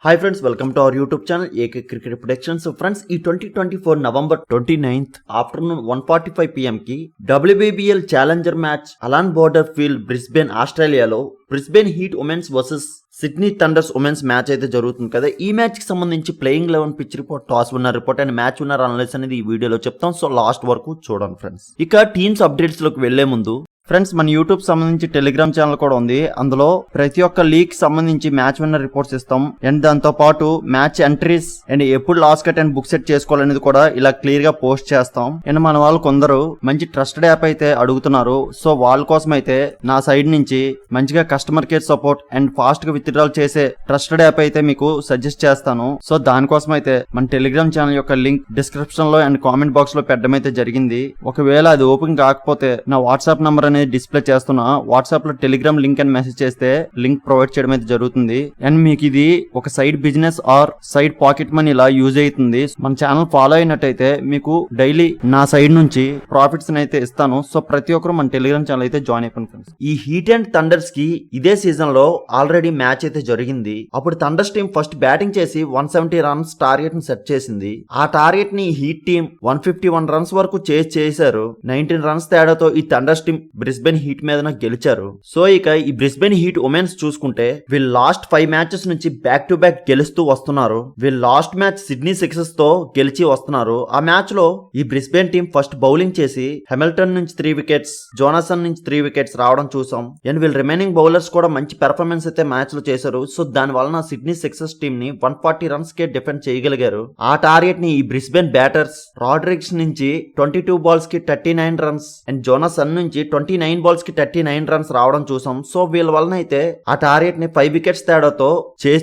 Hi friends, welcome to our YouTube channel AK cricket predictions. Friends, ఈ 2024 November 29th afternoon 1:45 PM కి WBBL challenger match అలాన్ border field Brisbane ఆస్ట్రేలియాలో Brisbane heat women's versus Sydney Thunders women's match అయితే జరుగుతుంది కదా. ఈ match కి సంబంధించి playing 11 pitch report, toss winner report and match winner analyse అనేది ఈ వీడియోలో చెప్తాం. సో లాస్ట్ వరకు చూడండి ఫ్రెండ్స్. ఇక టీమ్స్ అప్డేట్స్ లోకి వెళ్లే ముందు ఫ్రెండ్స్, మన యూట్యూబ్ సంబంధించి టెలిగ్రామ్ ఛానల్ కూడా ఉంది. అందులో ప్రతి ఒక్క లీగ్ సంబంధించి మ్యాచ్ విన్నర్ రిపోర్ట్స్ ఇస్తాం. అండ్ దాంతో పాటు మ్యాచ్ ఎంట్రీస్ అండ్ ఎప్పుడు loss cut and book set చేసుకోవాలనేది కూడా ఇలా క్లియర్ గా పోస్ట్ చేస్తాం. అండ్ మన వాళ్ళు కొందరు మంచి ట్రస్టెడ్ యాప్ అయితే అడుగుతున్నారు. సో వాళ్ళ కోసం అయితే నా సైడ్ నుంచి మంచిగా customer care support and fast గా విత్డ్రాల్ చేసే ట్రస్టెడ్ యాప్ అయితే మీకు సజెస్ట్ చేస్తాను. సో దానికోసం అయితే మన టెలిగ్రామ్ ఛానల్ యొక్క లింక్ డిస్క్రిప్షన్ లో అండ్ కామెంట్ బాక్స్ లో పెట్టడం అయితే జరిగింది. ఒకవేళ అది ఓపెన్ కాకపోతే నా వాట్సాప్ నంబర్ అనేది డిస్ప్లే చేస్తున్నా. వాట్సాప్ లో టెలిగ్రామ్ లింక్ అని మెసేజ్ చేస్తే లింక్ ప్రొవైడ్ చేయడం అయితే జరుగుతుంది. అండ్ మీకు ఇది ఒక side business are side pocket money ఇలా యూజ్ అవుతుంది. మన ఛానల్ ఫాలో అయినట్టయితే మీకు డైలీ నా సైడ్ నుంచి ప్రాఫిట్స్ అయితే ఇస్తాను. సో ప్రతి ఒక్కరు మన టెలిగ్రామ్ ఛానల్ అయితే జాయిన్ అయిపోయింది ఫ్రెండ్స్. ఈ హీట్ అండ్ థండర్స్ కి ఇదే సీజన్ లో ఆల్రెడీ మ్యాచ్ అయితే జరిగింది. అప్పుడు థండర్స్ టీం ఫస్ట్ బ్యాటింగ్ చేసి 170 రన్స్ టార్గెట్ ని సెట్ చేసింది. ఆ టార్గెట్ ని హీట్ టీం 151 రన్స్ వరకు చేశారు. 19 రన్స్ తేడాతో ఈ థండర్స్ టీం బ్రిస్బేన్ హీట్ మీద గెలిచారు. సో ఇక ఈ బ్రిస్బేన్ హీట్ ఉమెన్స్ చూసుకుంటే వీళ్ళు లాస్ట్ 5 మ్యాచెస్ నుంచి బ్యాక్ టు బ్యాక్ గెలుస్తూ వస్తున్నారు. వీళ్ళు లాస్ట్ మ్యాచ్ సిడ్నీ సిక్సెస్ తో గెలిచి వస్తున్నారు. ఆ మ్యాచ్ లో ఈ బ్రిస్బేన్ టీం ఫస్ట్ బౌలింగ్ చేసి హామిల్టన్ నుంచి 3 వికెట్స్, జోనాసన్ నుంచి 3 వికెట్స్ రావడం చూసాం. అండ్ వీళ్ళు రిమైనింగ్ బౌలర్స్ కూడా మంచి పెర్ఫార్మెన్స్ అయితే మ్యాచ్ లో చేశారు. సో దాని వలన సిడ్నీ సిక్సెస్ టీం ని 140 రన్స్ కే డిఫెండ్ చేయగలిగారు. ఆ టార్గెట్ ని ఈ బ్రిస్బేన్ బ్యాటర్స్ రాడ్రిగ్స్ నుంచి 22 బాల్స్ కి 39 రన్స్ అండ్ జోనాసన్ నుంచి 29 బాల్స్ కి 39 రన్స్ రావడం చూసాం. సో వీళ్ళ వలన అయితే ఆ టార్గెట్ ని 5 వికెట్స్ తేడాతో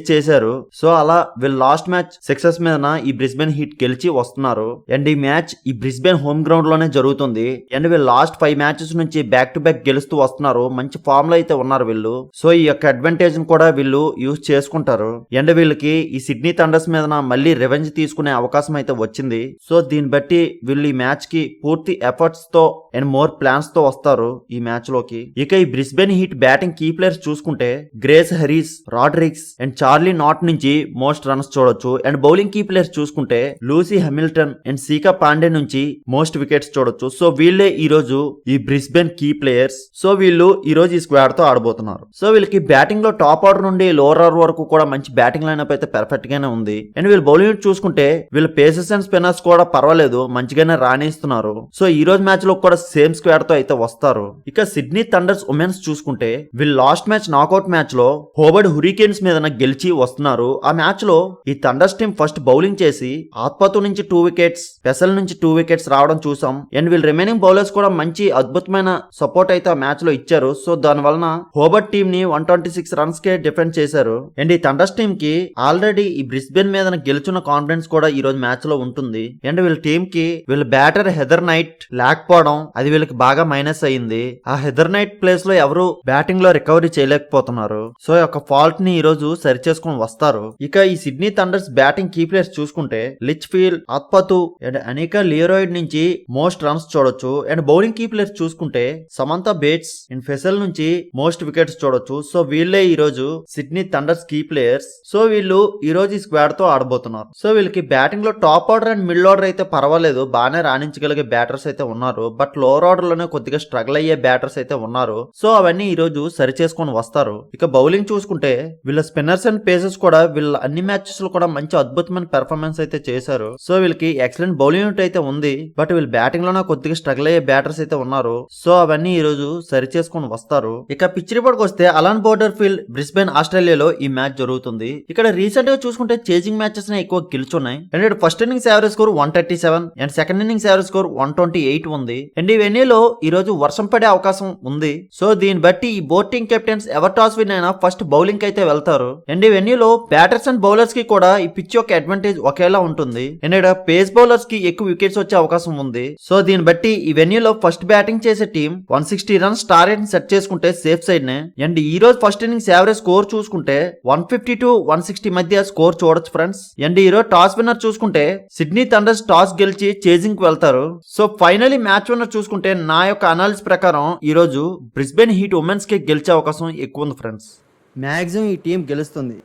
చేశారు. సో అలా వీళ్ళు లాస్ట్ మ్యాచ్ సక్సెస్ మీద ఈ బ్రిస్బేన్ హీట్ గెలిచి వస్తున్నారు. అండ్ ఈ మ్యాచ్ ఈ బ్రిస్బేన్ హోమ్ గ్రౌండ్ లోనే జరుగుతుంది. అండ్ వీళ్ళు లాస్ట్ 5 మ్యాచెస్ నుంచి బ్యాక్ టు బ్యాక్ గెలుస్తూ వస్తున్నారు. మంచి ఫామ్ లో అయితే ఉన్నారు వీళ్ళు. సో ఈ యొక్క అడ్వాంటేజ్ ని కూడా వీళ్ళు యూజ్ చేసుకుంటారు. అండ్ వీళ్ళకి ఈ సిడ్నీ థండర్స్ మీద మళ్ళీ రివెంజ్ తీసుకునే అవకాశం అయితే వచ్చింది. సో దీన్ని బట్టి వీళ్ళు ఈ మ్యాచ్ కి పూర్తి ఎఫర్ట్స్ తో అండ్ మోర్ ప్లాన్స్ తో వస్తారు ఈ మ్యాచ్ లోకి. ఇక ఈ Brisbane Heat batting key players చూసుకుంటే Grace Harris, Rodrigues and Charli Knott నుంచి మోస్ట్ రన్స్ చూడొచ్చు. అండ్ బౌలింగ్ కీ ప్లేయర్స్ చూసుకుంటే Lucy Hamilton and Shikha Pandey నుంచి మోస్ట్ వికెట్స్ చూడొచ్చు. సో వీళ్ళే ఈ రోజు ఈ బ్రిస్బేన్ కీ ప్లేయర్స్. సో వీళ్ళు ఈ రోజు ఈ స్క్వాడ్ తో ఆడబోతున్నారు. సో వీళ్ళకి బ్యాటింగ్ లో టాప్ ఆర్డర్ నుండి లోవర్ ఆర్డర్ వరకు కూడా మంచి బ్యాటింగ్ లైనప్ అయితే పర్ఫెక్ట్ గానే ఉంది. అండ్ వీళ్ళు బౌలింగ్ చూసుకుంటే వీళ్ళ పేసర్స్ అండ్ స్పిన్నర్స్ కూడా పర్వాలేదు, మంచిగానే రాణిస్తున్నారు. సో ఈ రోజు మ్యాచ్ లో కూడా సేమ్ స్క్వాడ్ తో అయితే వస్తారు. ఇక సిడ్నీ థండర్స్ ఉమెన్స్ చూసుకుంటే వీళ్ళు లాస్ట్ మ్యాచ్ నాకౌట్ మ్యాచ్ లో హోబర్ట్ హురికేన్స్ మీద గెలిచి వస్తున్నారు. ఆ మ్యాచ్ లో ఈ థండర్స్ టీం ఫస్ట్ బౌలింగ్ చేసి ఆత్పతు నుంచి 2 వికెట్స్, పెసల్ నుంచి 2 వికెట్స్ రావడం చూసాం. అండ్ వీళ్ళు రిమైనింగ్ బౌలర్స్ కూడా మంచి అద్భుతమైన సపోర్ట్ అయితే ఆ మ్యాచ్ లో ఇచ్చారు. సో దాని వలన హోబర్ట్ టీం ని 126 రన్స్ కే డిఫెండ్ చేశారు. అండ్ ఈ థండర్స్ టీం కి ఆల్రెడీ ఈ బ్రిస్బేన్ మీద గెలుచున్న కాన్ఫిడెన్స్ కూడా ఈ రోజు మ్యాచ్ లో ఉంటుంది. అండ్ వీళ్ళ టీం కి వీళ్ళ బ్యాటర్ హెదర్ నైట్ లేకపోవడం అది వీళ్ళకి బాగా మైనస్ అయింది. ఆ హెదర్ నైట్ ప్లేస్ లో ఎవరు బ్యాటింగ్ లో రికవరీ చేయలేకపోతున్నారు. సో ఈ యొక్క ఫాల్ట్ ని ఈ రోజు సరి చేసుకుని వస్తారు. ఇక ఈ Sydney Thunders batting key players చూసుకుంటే Litchfield, Atapattu and Anika Learoyd నుంచి మోస్ట్ రన్స్ చూడొచ్చు. అండ్ బౌలింగ్ కీ ప్లేయర్స్ చూసుకుంటే సమంతా బేట్స్ అండ్ ఫెసల్ నుంచి మోస్ట్ వికెట్స్ చూడొచ్చు. సో వీళ్ళే ఈ రోజు Sydney Thunders key players. So వీళ్ళు ఈ రోజు ఈ స్క్వాడ్ తో ఆడబోతున్నారు. సో వీళ్ళకి బ్యాటింగ్ లో top order and middle order అయితే పర్వాలేదు, బాగానే రాణించగలిగే బ్యాటర్స్ అయితే ఉన్నారు. బట్ లోవర్ ఆర్డర్ లోనే కొద్దిగా స్ట్రగుల్ అయ్యే బ్యాటర్స్ అయితే ఉన్నారు. సో అవన్నీ ఈ రోజు సరి చేసుకొని వస్తారు. ఇక బౌలింగ్ చూసుకుంటే వీళ్ళ స్పిన్నర్స్ అండ్ పేసర్స్ కూడా వీళ్ళ అన్ని మ్యాచెస్ లో కూడా మంచి అద్భుతమైన పెర్ఫార్మెన్స్ అయితే చేశారు. సో వీళ్ళకి ఎక్సలెంట్ బౌలింగ్ యూనిట్ అయితే ఉంది. బట్ వీళ్ళు బ్యాటింగ్ లోనే కొద్దిగా స్ట్రగుల్ అయ్యే బ్యాటర్స్ అయితే ఉన్నారు. సో అవన్నీ ఈ రోజు సరి చేసుకొని వస్తారు. ఇక పిచ్ రిపోర్ట్ వస్తే అలాన్ బోర్డర్ ఫీల్డ్ బ్రిస్బేన్ ఆస్ట్రేలియాలో ఈ మ్యాచ్ జరుగుతుంది. ఇక్కడ రీసెంట్ గా చూసుకుంటే చేజింగ్ మ్యాచెస్ ఎక్కువ గెలుచున్నాయి. And first innings average score 137 and second innings average score 128 ఉంది. అండ్ ఈ వెన్యూలో ఈ రోజు వర్షం పడే అవకాశం ఉంది. సో దీన్ని బట్టి ఈ both team captains ever toss win అయినా ఫస్ట్ బౌలింగ్ అయితే వెళ్తారు. అండ్ ఈ వెన్యూలో బ్యాటర్స్ అండ్ బౌలర్స్ కి కూడా ఈ పిచ్ యొక్క అడ్వాంటేజ్ ఒకేలా ఉంటుంది. అండ్ ఇక్కడ పేస్ బౌలర్స్ కి ఎక్కువ వికెట్స్ వచ్చే అవకాశం ఉంది. సో దీన్ని బట్టి ఈ వెన్యూలో ఫస్ట్ బ్యాటింగ్ చేసే టీం 160 రన్స్ టార్గెట్ ని సెట్ చేసుకుంటే సేఫ్ సైడ్ నే. అండ్ ఈ రోజు ఫస్ట్ ఇన్నింగ్స్ యావరేజ్ స్కోర్ చూసుకుంటే 150 to 160 మధ్య స్కోర్ చూడొచ్చు ఫ్రెండ్స్. అండ్ ఈ రోజు టాస్ విన్నర్ చూసుకుంటే సిడ్నీ థండర్స్ టాస్ గెలిచి చేజింగ్ కి వెళ్తారు. సో ఫైనలీ మ్యాచ్ విన్నర్ చూసుకుంటే నా యొక్క అనాలిసిస్ ప్రకారం ఈ రోజు బ్రిస్బేన్ హీట్ ఉమెన్స్ కి గెలిచే అవకాశం ఎక్కువ ఉంది ఫ్రెండ్స్. మాక్సిమం ఈ టీం గెలుస్తుంది.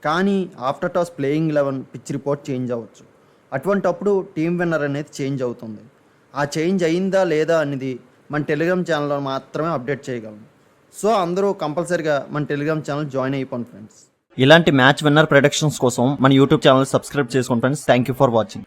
కానీ after toss playing 11 pitch report change అవ్వచ్చు. అటువంటప్పుడు టీం విన్నర్ అనేది చేంజ్ అవుతుంది. ఆ చేంజ్ అయిందా లేదా అనేది మన టెలిగ్రామ్ ఛానల్లో మాత్రమే అప్డేట్ చేయగలం. సో అందరూ కంపల్సరీగా మన టెలిగ్రామ్ ఛానల్ జాయిన్ అయిపోండి ఫ్రెండ్స్. ఇలాంటి మ్యాచ్ విన్నర్ ప్రొడక్షన్స్ కోసం మన యూట్యూబ్ ఛానల్ సబ్స్క్రైబ్ చేసుకోండి friends. Thank you for watching.